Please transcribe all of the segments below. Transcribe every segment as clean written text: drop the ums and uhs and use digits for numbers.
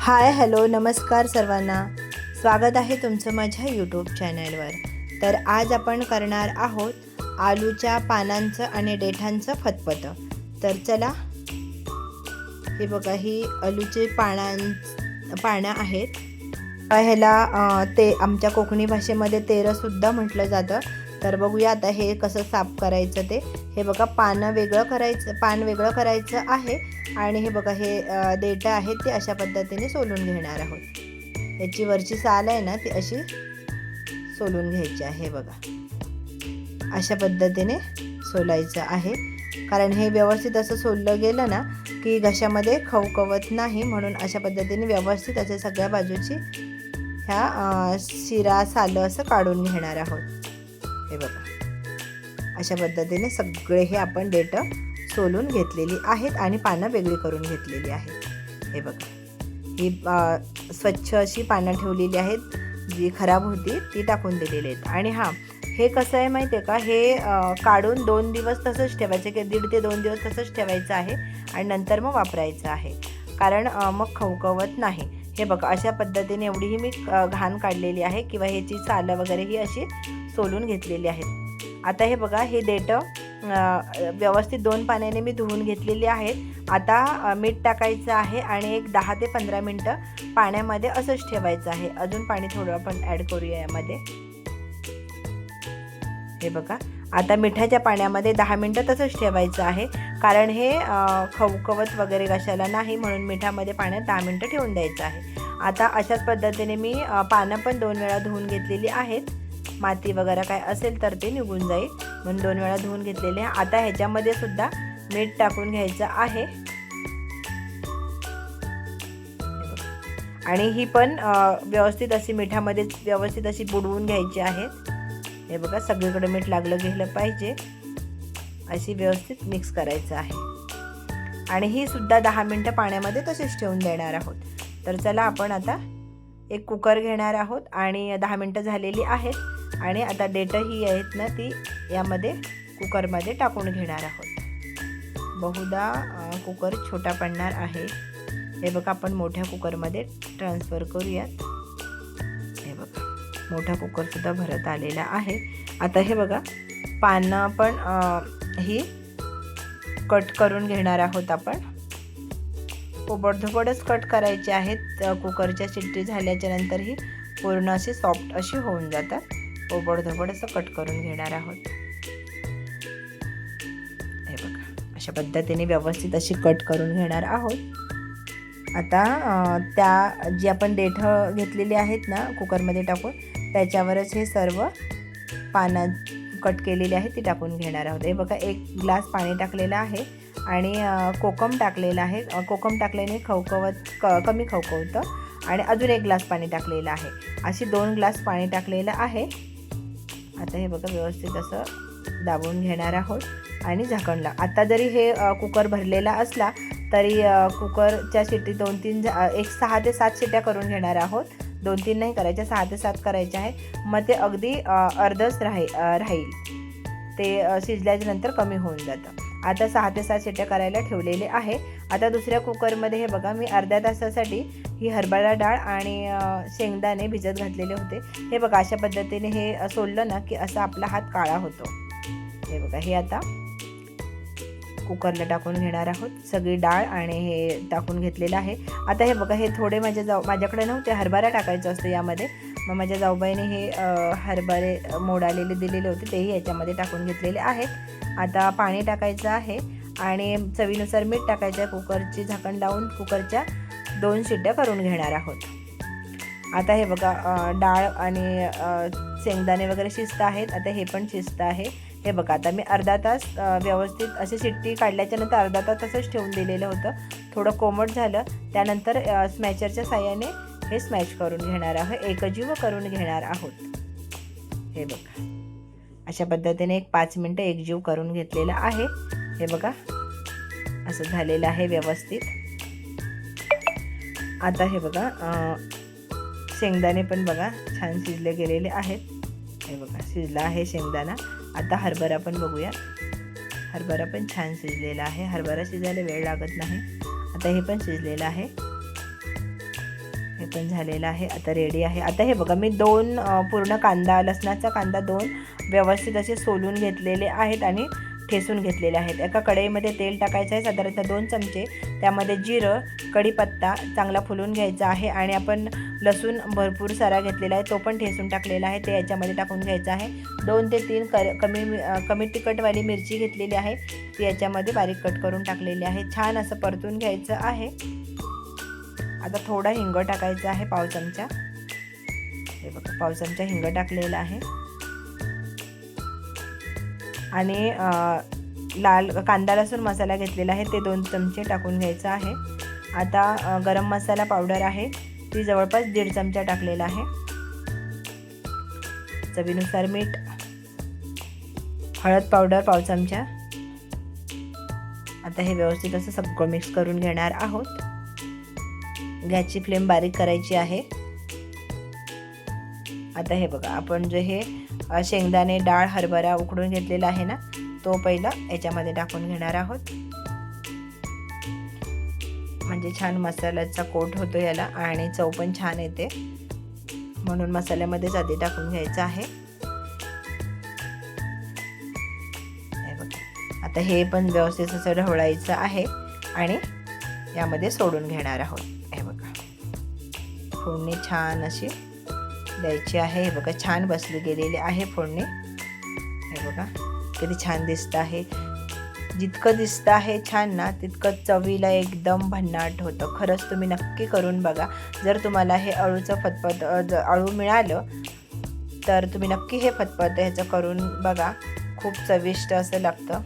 Hi hello नमस्कार सर्वांना, स्वागत आहे तुमचं माझ्या यूट्यूब चॅनलवर। तर आज आपण करणार आहोत आलूच्या पानांचं आणि देठांचं फतफतं। तर चला, हे बघा, ही आलूचे पानं आहेत। ह्याला ते आमच्या कोकणी भाषेमध्ये तेरसुद्धा म्हटलं जातं। तर बघूया आता हे कसं साफ करायचं ते। हे बघा, पान वेगळं करायचं आहे आणि हे बघा, हे देठं आहेत ते अशा पद्धतीने सोलून घेणार आहोत। याची वरची साल आहे ना, ती अशी सोलून घ्यायची आहे। बघा, अशा पद्धतीने सोलायचं आहे, कारण हे व्यवस्थित असं सोललं गेलं ना की घशामध्ये खवखवत नाही, म्हणून अशा पद्धतीने व्यवस्थित असे सगळ्या बाजूची ह्या शिरा सालं असं काढून घेणार आहोत। हे बघा, अशा पद्धतीने सगळे हे आपण देठं सोलून घेतलेली आहेत आणि पानं वेगळी करून घेतलेली आहेत। हे बघा, ही स्वच्छ अशी पानं ठेवलेली आहेत, जी खराब होती ती टाकून दिलेली आहेत। आणि हां, हे कसं आहे माहिती आहे का, हे काढून 2 दिवस तसंच ठेवायचं, की 1.5 ते 2 दिवस तसंच ठेवायचं आहे आणि नंतर मग वापरायचं आहे, कारण मग खवखवत नाही। हे बघा, अशा पद्धतीने एवढीही मी घाण काढलेली आहे किंवा ह्याची सालं वगैरे ही अशी सोलून घेतलेली आहेत। आता हे बघा, हे देठं व्यवस्थित 2 पाण्याने मी धुवून घेतलेली आहेत। आता मीठ टाकायचं आहे आणि एक 10 ते 15 मिनटं पाण्यामध्ये असंच ठेवायचं आहे। अजून पाणी थोडं आपण ॲड करूया यामध्ये। हे बघा, आता मिठाच्या पाण्यामध्ये 10 मिनटं तसंच ठेवायचं आहे, कारण हे खवखवत वगैरे घशाला नाही, म्हणून मिठामध्ये पाण्यात 10 मिनटं ठेवून द्यायचं आहे। आता अशाच पद्धतीने मी पानं पण 2 वेळा धुवून घेतलेली आहेत। माती वगैरे काय असेल तर ते निघून जाईल, म्हणून 2 वेळा धुवून घेतलेले आहे। आता ह्याच्यामध्ये सुद्धा मीठ टाकून घ्यायचं आहे आणि ही पण व्यवस्थित अशी मिठामध्ये व्यवस्थित अशी बुडवून घ्यायची आहे। हे बघा, सगळीकडे मीठ लागलं गेलं पाहिजे, अशी व्यवस्थित मिक्स करायचं आहे आणि ही सुद्धा 10 मिनटं पाण्यामध्ये तशीच ठेवून देणार आहोत। तर चला, आपण आता एक कुकर घेणार आहोत आणि 10 मिनटं झालेली आहेत आणि आता देठं ही आहेत ना, ती यामध्ये कुकरमध्ये टाकून घेणार आहोत। बहुधा कुकर छोटा पडणार आहे। हे बघा, आपण मोठ्या कुकरमध्ये ट्रान्सफर करूयात। हे बघा, मोठा कुकरसुद्धा भरत आलेला आहे। आता हे बघा, पानं पण ही कट करून घेणार आहोत आपण। ओबडधोबडच कट करायचे आहेत। कुकरच्या शिट्टी झाल्याच्या नंतर ही पूर्ण अशी सॉफ्ट अशी होऊन जातात। ओबडधोबड असं कट करून घेणार आहोत। हे बघा, अशा पद्धतीने व्यवस्थित अशी कट करून घेणार आहोत। आता त्या जी आपण देठं घेतलेली आहेत ना कुकरमध्ये टाकून, त्याच्यावरच हे सर्व पानं कट केलेली आहे ती टाकून घेणार आहोत। हे बघा, 1 ग्लास पाणी टाकलेलं आहे आणि कोकम टाकलेलं आहे। कोकम टाकल्याने कमी खवखवतं आणि अजून 1 ग्लास पाणी टाकलेलं आहे। अशी 2 ग्लास पाणी टाकलेलं आहे। आता हे बघा, व्यवस्थित असं दाबून घेणार आहोत आणि झाकण लाव। आता जरी हे कुकर भरलेला असला तरी कुकरच्या शिट्टी 6 ते 7 शिट्ट्या करून घेणार आहोत। 2-3 नाही करायच्या, 6 ते 7 करायच्या आहे। मग ते अगदी अर्धच राहील, ते शिजल्याच्या नंतर कमी होऊन जातं। आता 6 ते 7 शिट्ट्या करायला ठेवलेले आहे। आता दुसऱ्या कुकरमध्ये हे बघा, मी अर्ध्या तासासाठी ही हरभरा डाळ आणि शेंगदाणे भिजत घातलेले होते। हे बघा, अशा पद्धतीने हे सोललं ना की असा आपला हात काळा होतो। हे बघा, हे आता कुकरला टाकून घेणार आहोत। सगळी डाळ आणि हे टाकून घेतलेलं आहे। आता हे बघा, हे थोडे माझ्याकडे नव्हते, हरभरा टाकायचं असतं यामध्ये, मग माझ्या जाऊबाईने हे हरभरे मोड आलेले दिलेले होते, तेही याच्यामध्ये टाकून घेतलेले आहेत। आता पाणी टाकायचं आहे आणि चवीनुसार मीठ टाकायचं आहे। कुकरची झाकण लावून कुकरच्या 2 शिट्ट्या करून घेणार आहोत। आता हे बघा, डाळ आणि शेंगदाणे वगैरे शिजत आहेत। आता हे पण शिजत आहे। हे बघा, आता मी अर्धा तास व्यवस्थित अशी शिट्टी काढल्याच्या नंतर अर्धा तास तसंच ठेवून दिलेलं होतं। थोडं कोमट झालं, त्यानंतर स्मॅचरच्या साहाय्याने हे स्मॅश करून घेणार आहोत, एकजीव करून घेणार आहोत। हे बघा, अशा पद्धतीने एक 5 मिनटं एकजीव करून घेतलेलं आहे। हे बघा, असं झालेलं आहे व्यवस्थित। आता हे बघा, शेंगदाणे पण बघा छान शिजले गेलेले आहेत। हे बघा, शिजला आहे शेंगदाणा। आता हरभरा पण बघूया। हरभरा पण छान शिजलेला आहे। हरभरा शिजायला वेळ लागत नाही। आता हे पण शिजलेलं आहे। पण झालेलं आहे, आता रेडी आहे. आता हे बघा मी 2 पूर्ण कांदा, लसणाचा कांदा 2 व्यवस्थित असे सोलून घेतलेले आहेत आणि ठेसून घेतलेले आहेत. एका कढईमध्ये तेल टाकायचं आहे, साधारणतः 2 चमचे. त्यामध्ये जिरं, कढीपत्ता चांगला फुलून घ्यायचा आहे आणि आपण लसूण भरपूर सारा घेतलेला आहे, तो पण ठेसून टाकलेला आहे, ते याच्यामध्ये टाकून घ्यायचं आहे. 2 ते 3 कमी तिखटवाली मिरची घेतलेली आहे, ती याच्यामध्ये बारीक कट करून टाकलेली आहे. छान असं परतून घ्यायचं आहे. आता थोडा हिंग टाकायचा आहे, पाव चमचा. हे बघा पाव चमचा हिंग टाकलेला आहे आणि लाल कांदा लसूण मसाला घेतलेला आहे, ते 2 चमचे टाकून घ्यायचा आहे. आता गरम मसाला पावडर आहे, ती जवळपास 1.5 चमचा टाकलेला आहे. चवीनुसार मीठ, हळद पावडर पाव चमचा. आता हे व्यवस्थित असं सगळं मिक्स करून घेणार आहोत. गॅसची फ्लेम बारीक करायची आहे. आता हे बघा आपण जे हे शेंगदाणे, डाळ, हरभरा उकडून घेतलेला आहे ना, तो पहिला याच्यामध्ये टाकून घेणार आहोत. म्हणजे छान मसाल्याचा कोट होतो याला आणि चव पण छान येते, म्हणून मसाल्यामध्येच आधी टाकून घ्यायचं आहे. हे बघा आता हे पण व्यवस्थित असं ढवळायचं आहे आणि यामध्ये सोडून घेणार आहोत. हे बघा फोडणी छान अशी द्यायची आहे. हे बघा छान बसली गेलेली आहे फोडणी. हे बघा किती छान दिसतं आहे. जितकं दिसतं आहे छान ना, तितकं चवीला एकदम भन्नाट होतं. खरंच तुम्ही नक्की करून बघा. जर तुम्हाला हे अळूचं फतफद अळू मिळालं तर तुम्ही नक्की हे फतफद ह्याचं करून बघा, खूप चविष्ट असं लागतं.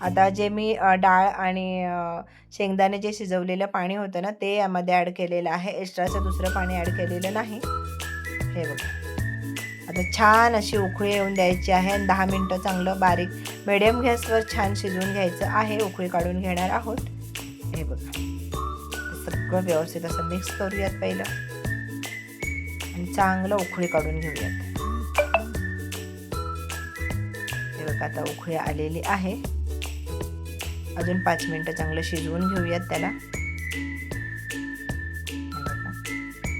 आता जे मी डाळ आणि शेंगदाणे जे शिजवलेलं पाणी होतं ना, ते यामध्ये ॲड केलेलं आहे. एक्स्ट्राचं दुसरं पाणी ॲड केलेलं नाही. हे बघा आता छान अशी उकळी येऊन द्यायची आहे आणि 10 मिनटं चांगलं बारीक मिडियम गॅसवर छान शिजवून घ्यायचं आहे. उकळी काढून घेणार आहोत. हे बघा सगळं व्यवस्थित असं मिक्स करूयात पहिलं आणि चांगलं उकळी काढून घेऊयात. हे बघा आता उकळी आलेली आहे. अजून 5 मिनटं चांगलं शिजवून घेऊयात त्याला.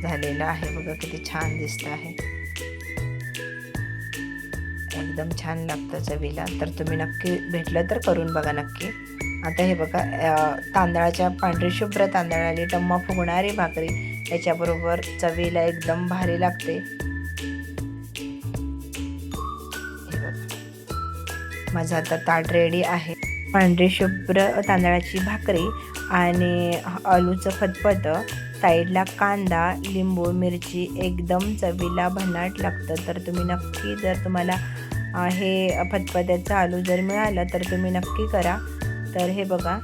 झालेलं आहे बघा, किती छान दिसतं आहे. एकदम छान लागतं चवीला. तर तुम्ही नक्की भेटलं तर करून बघा नक्की. आता हे बघा तांदळाच्या पांढरी शुभ्र तांदळाली टम्म फुगणारी भाकरी याच्याबरोबर चवीला एकदम भारी लागते. हे बघा माझं आता ताट रेडी आहे. पांढरी शुभ्र तांदळाची भाकरी आणि आलूचं फतफद, साईडला कांदा, लिंबू, मिरची एकदम चवीला भन्नाट लागतं. तर तुम्ही नक्की, जर तुम्हाला हे फतफद्याचं आलू जर मिळालं तर तुम्ही नक्की करा. तर हे बघा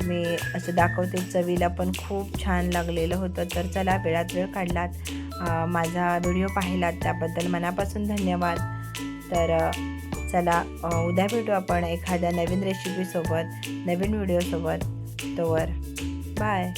मी असं दाखवते, चवीला पण खूप छान लागलेलं होतं. तर चला, वेळात वेळ काढलात, माझा व्हिडिओ पाहिलात त्याबद्दल मनापासून धन्यवाद. तर चला उद्या भेटू आपण एखाद्या नवीन रेसिपीसोबत, नवीन व्हिडिओसोबत. तोवर बाय.